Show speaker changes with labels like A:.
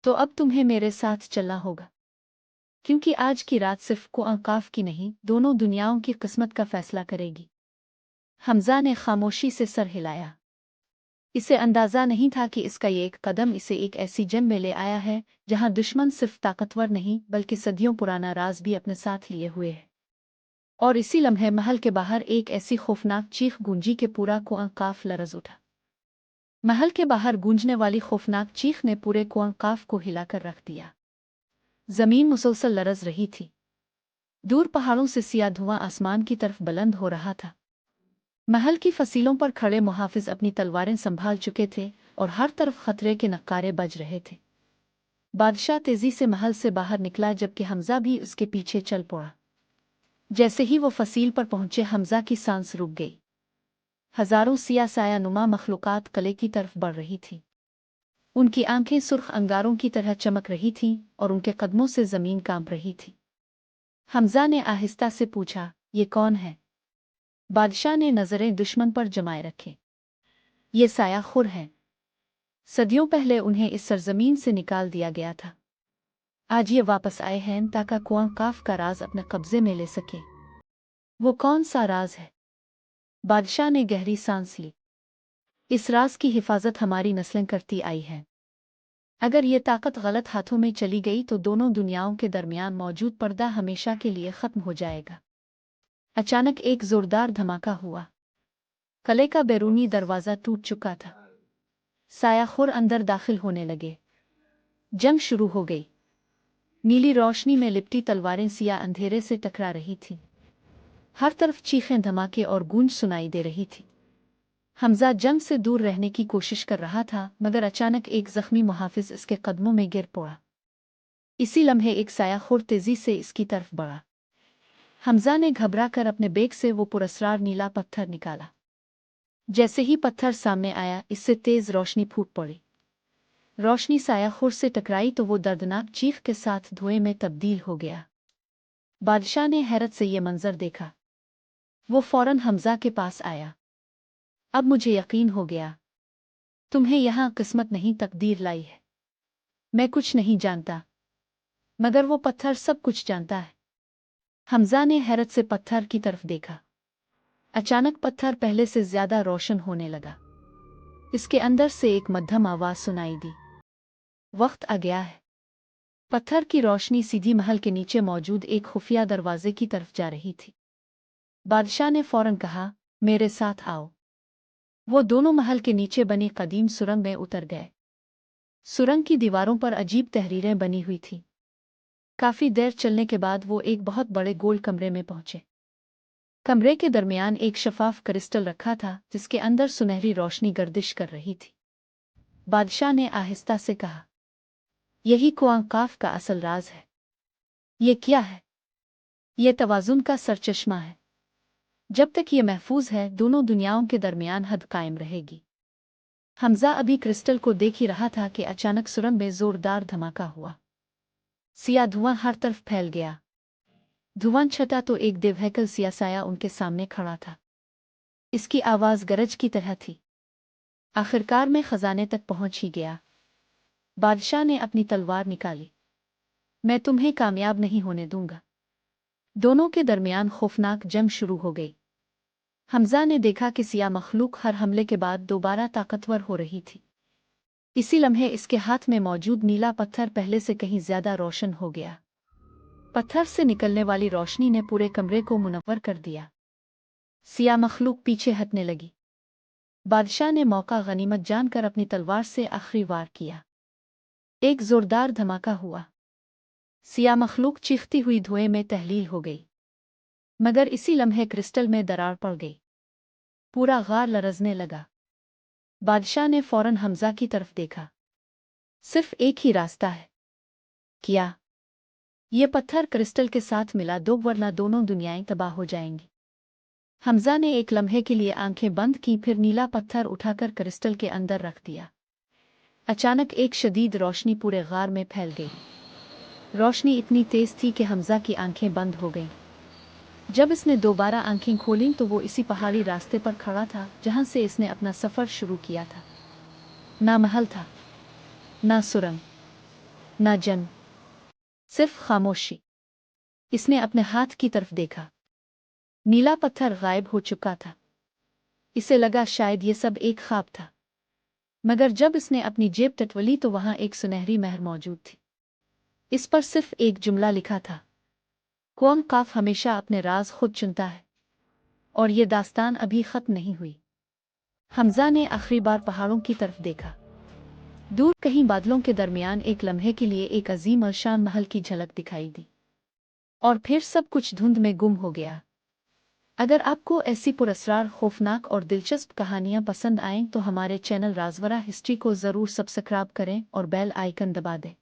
A: तो अब तुम्हें मेरे साथ चलना होगा, क्योंकि आज की रात सिर्फ कुआकाफ की नहीं, दोनों दुनियाओं की किस्मत का फैसला करेगी। हमजा ने खामोशी से सर हिलाया। इसे अंदाजा नहीं था कि इसका ये एक कदम इसे एक ऐसी जंग में ले आया है जहां दुश्मन सिर्फ ताकतवर नहीं बल्कि सदियों पुराना राज भी अपने साथ लिए हुए है। और इसी लम्हे महल के बाहर एक ऐसी खौफनाक चीख गूंजी कि पूरा कुआकाफ लरज उठा। महल के बाहर गूंजने वाली खौफनाक चीख ने पूरे कुआकाफ को हिलाकर रख दिया। जमीन मुसलसल लरज रही थी। दूर पहाड़ों से सिया धुआं आसमान की तरफ बुलंद हो रहा था। महल की फसीलों पर खड़े मुहाफिज अपनी तलवारें संभाल चुके थे और हर तरफ खतरे के नक्कारे बज रहे थे। बादशाह तेजी से महल से बाहर निकला जबकि हमजा भी उसके पीछे चल पड़ा। जैसे ही वो फसील पर पहुंचे हमजा की सांस रुक गई। हजारों सिया साया नुमा मखलूकात कले की तरफ बढ़ रही थी। उनकी आंखें सुर्ख अंगारों की तरह चमक रही थीं और उनके कदमों से जमीन कांप रही थी। हमजा ने आहिस्ता से पूछा, ये कौन है? बादशाह ने नजरें दुश्मन पर जमाए रखे। ये साया खुर है। सदियों पहले उन्हें इस सरजमीन से निकाल दिया गया था। आज ये वापस आए हैं ताकि कुआकाफ का राज अपने कब्जे में ले सके। वो कौन सा राज है? बादशाह ने गहरी सांस ली। इस राज की हिफाजत हमारी नस्लें करती आई है। अगर ये ताकत गलत हाथों में चली गई तो दोनों दुनियाओं के दरमियान मौजूद पर्दा हमेशा के लिए खत्म हो जाएगा। अचानक एक जोरदार धमाका हुआ। कले का बैरूनी दरवाजा टूट चुका था। सायाखुर अंदर दाखिल होने लगे। जंग शुरू हो गई। नीली रोशनी में लिपटी तलवारें सिया अंधेरे से टकरा रही थीं। हर तरफ चीखें धमाके और गूंज सुनाई दे रही थी। हमजा जंग से दूर रहने की कोशिश कर रहा था मगर अचानक एक जख्मी मुहाफिज इसके कदमों में गिर पड़ा। इसी लम्हे एक सायाखुर तेजी से इसकी तरफ बढ़ा। हमजा ने घबरा कर अपने बेग से वो पुरस्रार नीला पत्थर निकाला। जैसे ही पत्थर सामने आया इससे तेज रोशनी फूट पड़ी। रोशनी सायाखुर से टकराई तो वो दर्दनाक चीख के साथ धुएं में तब्दील हो गया। बादशाह ने हैरत से ये मंजर देखा। वो फौरन हमजा के पास आया। अब मुझे यकीन हो गया। तुम्हें यहाँ किस्मत नहीं तकदीर लाई है। मैं कुछ नहीं जानता, मगर वो पत्थर सब कुछ जानता है। हमजा ने हैरत से पत्थर की तरफ देखा। अचानक पत्थर पहले से ज्यादा रोशन होने लगा। इसके अंदर से एक मध्यम आवाज सुनाई दी। वक्त आ गया है। पत्थर की रोशनी सीधी महल के नीचे मौजूद एक खुफिया दरवाजे की तरफ जा रही थी। बादशाह ने फौरन कहा, मेरे साथ आओ। वो दोनों महल के नीचे बनी कदीम सुरंग में उतर गए। सुरंग की दीवारों पर अजीब तहरीरें बनी हुई थीं। काफी देर चलने के बाद वो एक बहुत बड़े गोल कमरे में पहुंचे। कमरे के दरमियान एक शफाफ क्रिस्टल रखा था जिसके अंदर सुनहरी रोशनी गर्दिश कर रही थी। बादशाह ने आहिस्ता से कहा, यही कुआकाफ का असल राज है। ये क्या है? ये तवाजुन का सरचश्मा है। जब तक ये महफूज है दोनों दुनियाओं के दरमियान हद कायम रहेगी। हमजा अभी क्रिस्टल को देख ही रहा था कि अचानक सुरंग में जोरदार धमाका हुआ। सिया धुआं हर तरफ फैल गया। धुआं छटा तो एक देवहैकल सियासाया उनके सामने खड़ा था। इसकी आवाज गरज की तरह थी। आखिरकार में खजाने तक पहुंच ही गया। बादशाह ने अपनी तलवार निकाली। मैं तुम्हें कामयाब नहीं होने दूंगा। दोनों के दरमियान खौफनाक जंग शुरू हो गई। हमजा ने देखा कि सिया मखलूक हर हमले के बाद दोबारा ताकतवर हो रही थी। इसी लम्हे इसके हाथ में मौजूद नीला पत्थर पहले से कहीं ज्यादा रोशन हो गया। पत्थर से निकलने वाली रोशनी ने पूरे कमरे को मुनव्वर कर दिया। सिया मखलूक पीछे हटने लगी। बादशाह ने मौका गनीमत जानकर अपनी तलवार से आखिरी वार किया। एक जोरदार धमाका हुआ। सिया मखलूक चीखती हुई धुएं में तहलील हो गई। मगर इसी लम्हे क्रिस्टल में दरार पड़ गई। पूरा गार लरजने लगा। बादशाह ने फौरन हमजा की तरफ देखा। सिर्फ एक ही रास्ता है। क्या? ये पत्थर क्रिस्टल के साथ मिला दो वरना दोनों दुनियाएं तबाह हो जाएंगी। हमजा ने एक लम्हे के लिए आंखें बंद की फिर नीला पत्थर उठाकर क्रिस्टल के अंदर रख दिया। अचानक एक शदीद रोशनी पूरे गार में फैल गई। रोशनी इतनी तेज थी कि हमजा की आंखें बंद हो गईं। जब इसने दोबारा आंखें खोलीं तो वो इसी पहाड़ी रास्ते पर खड़ा था जहां से इसने अपना सफर शुरू किया था। ना महल था, ना सुरंग, ना जंग, सिर्फ खामोशी। इसने अपने हाथ की तरफ देखा। नीला पत्थर गायब हो चुका था। इसे लगा शायद ये सब एक ख्वाब था, मगर जब इसने अपनी जेब टटोली तो वहां एक सुनहरी मेहर मौजूद थी। इस पर सिर्फ एक जुमला लिखा था, कौन काफ हमेशा अपने राज खुद चुनता है। और ये दास्तान अभी खत्म नहीं हुई। हमजा ने आखिरी बार पहाड़ों की तरफ देखा। दूर कहीं बादलों के दरमियान एक लम्हे के लिए एक अजीम अलशान महल की झलक दिखाई दी, और फिर सब कुछ धुंध में गुम हो गया। अगर आपको ऐसी पुरस्कार, खौफनाक और दिलचस्प कहानियां पसंद आएं तो हमारे चैनल राजवरा हिस्ट्री को ज़रूर सब्सक्राइब करें और बेल आइकन दबा दें।